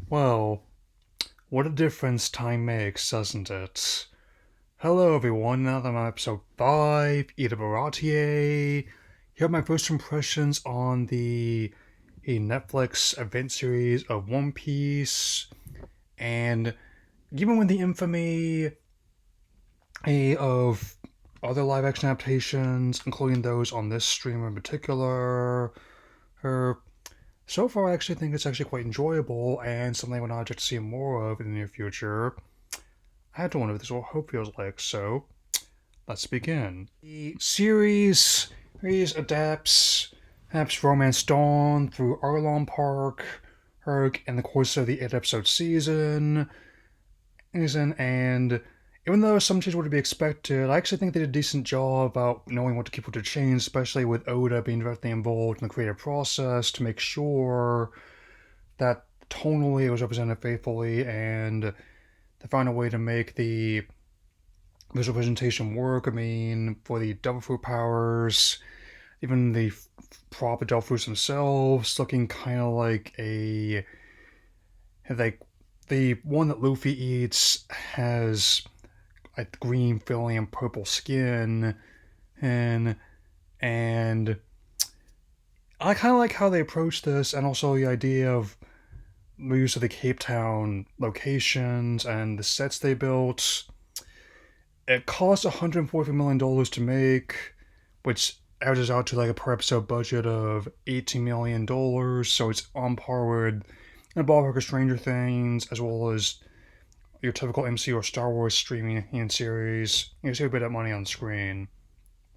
Well, what a difference time makes, doesn't it? Hello everyone, now that I'm on episode 5, Ida Baratier. Here are my first impressions on the Netflix event series of One Piece, and given with the infamy of other live action adaptations, including those on this stream in particular, her so far I actually think it's actually quite enjoyable and something I would like to see more of in the near future. I had to wonder what this whole feels like, so let's begin. The series adapts Romance Dawn through Arlong Park, Herc in the course of the 8 episode season, and even though some changes were to be expected, I actually think they did a decent job about knowing what to keep, what to change, especially with Oda being directly involved in the creative process to make sure that tonally it was represented faithfully and to find a way to make the visual presentation work. I mean, for the Devil Fruit powers, even the proper Devil Fruits themselves looking kind of like the one that Luffy eats has like green filling and purple skin, and and I kind of like how they approach this, and also the idea of the use of the Cape Town locations and the sets they built. It cost $140 million to make, which averages out to like a per episode budget of $18 million. So it's on par with the ballpark of Stranger Things, as well as your typical MCU or Star Wars streaming series. You see a bit of money on screen.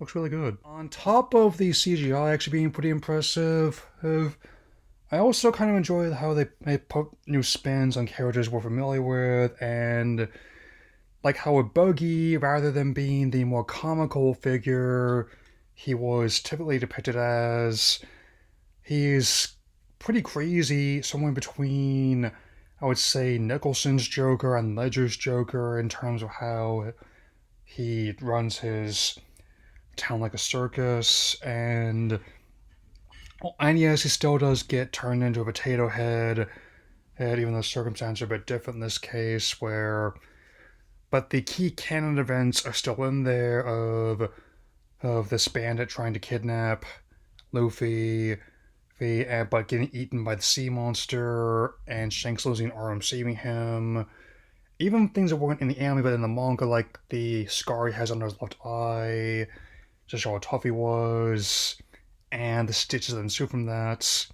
Looks really good. On top of the CGI actually being pretty impressive, I also kind of enjoy how they put new spins on characters we're familiar with, and like how with Buggy, rather than being the more comical figure he was typically depicted as, he's pretty crazy, somewhere between, I would say, Nicholson's Joker and Ledger's Joker in terms of how he runs his town like a circus, and yes, he still does get turned into a potato head, even though circumstances are a bit different in this case, where but the key canon events are still in there of this bandit trying to kidnap Luffy, but getting eaten by the sea monster, and Shanks losing an arm saving him. Even things that weren't in the anime but in the manga, like the scar he has under his left eye, just how tough he was, and the stitches that ensue from that.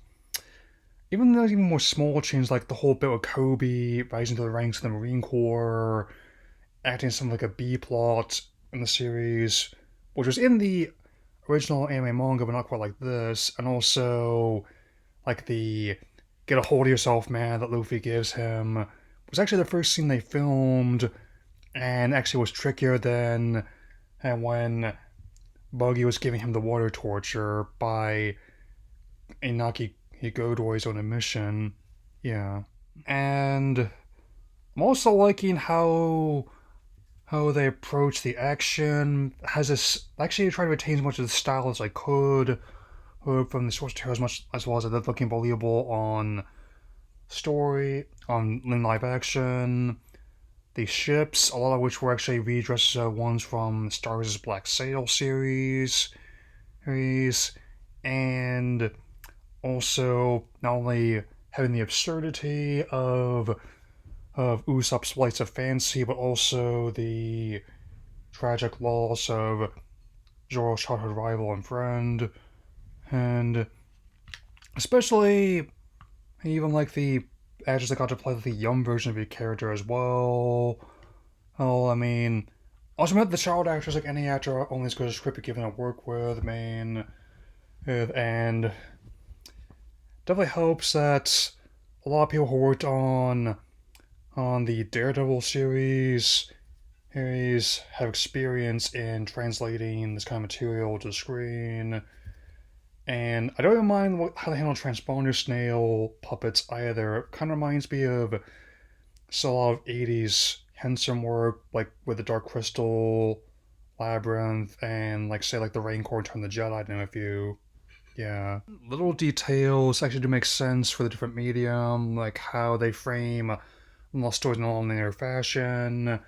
Even those even more small changes, like the whole bit with Kobe rising to the ranks of the Marine Corps, acting as something like a B plot in the series, which was in the original anime manga, but not quite like this, and also like the "get a hold of yourself, man" that Luffy gives him was actually the first scene they filmed, and actually was trickier than and when Buggy was giving him the water torture by Inaki Higodoi's own admission. Yeah, and I'm also liking how they approach the action. Has this actually tried to retain as much of the style as I could from the source material, as much as well as it did looking believable on story, on in live action. The ships, a lot of which were actually redresses of ones from Star Wars' Black Sail series, and also not only having the absurdity of Usopp's flights of fancy, but also the tragic loss of Zoro's childhood rival and friend, and especially even like the actors that got to play the young version of your character as well. Oh, I mean, also met the child actors like any actor are only as good as script you're given to work with. I mean, and definitely helps that a lot of people who worked on the Daredevil series have experience in translating this kind of material to the screen. And I don't even mind how they handle transponder snail puppets either. It kind of reminds me of a lot of 80s Henson work, like with the Dark Crystal Labyrinth, and like say like the Rain Core Turn the Jedi, to name a few. Yeah. Little details actually do make sense for the different medium, like how they frame lost stories in a linear fashion,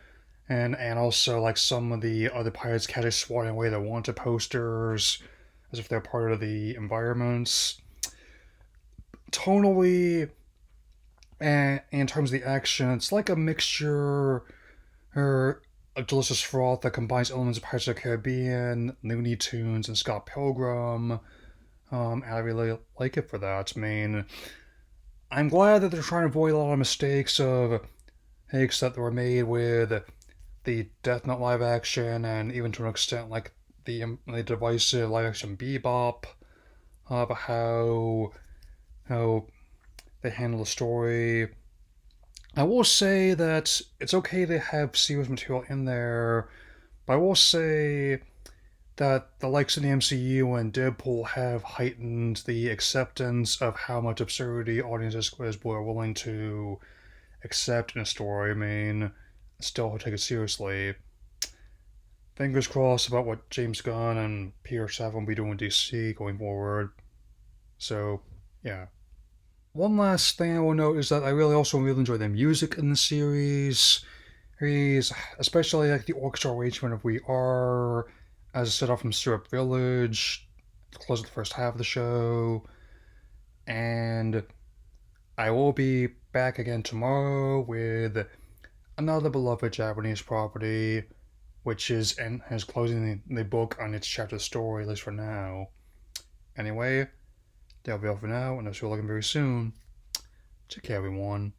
and also like some of the other pirates casually swatting away their wanted posters as if they're part of the environments. Tonally, and in terms of the action, it's like a mixture or a delicious froth that combines elements of Pirates of the Caribbean, Looney Tunes, and Scott Pilgrim. And I really like it for that. I mean, I'm glad that they're trying to avoid a lot of mistakes that were made with the Death Note live action, and even to an extent like the divisive live action Bebop, about how they handle the story. I will say that it's okay to have serious material in there, but I will say that the likes of the MCU and Deadpool have heightened the acceptance of how much absurdity audiences were willing to accept in a story. I mean, still take it seriously. Fingers crossed about what James Gunn and Peter Safran will be doing with DC going forward. So, yeah. One last thing I will note is that I really enjoy the music in the series. Especially like the orchestra arrangement of We Are, as set off from Syrup Village, close to the first half of the show. And I will be back again tomorrow with another beloved Japanese property, which is closing the book on its chapter story, at least for now. Anyway, that'll be all for now, and I'll see you looking very soon. Take care, everyone.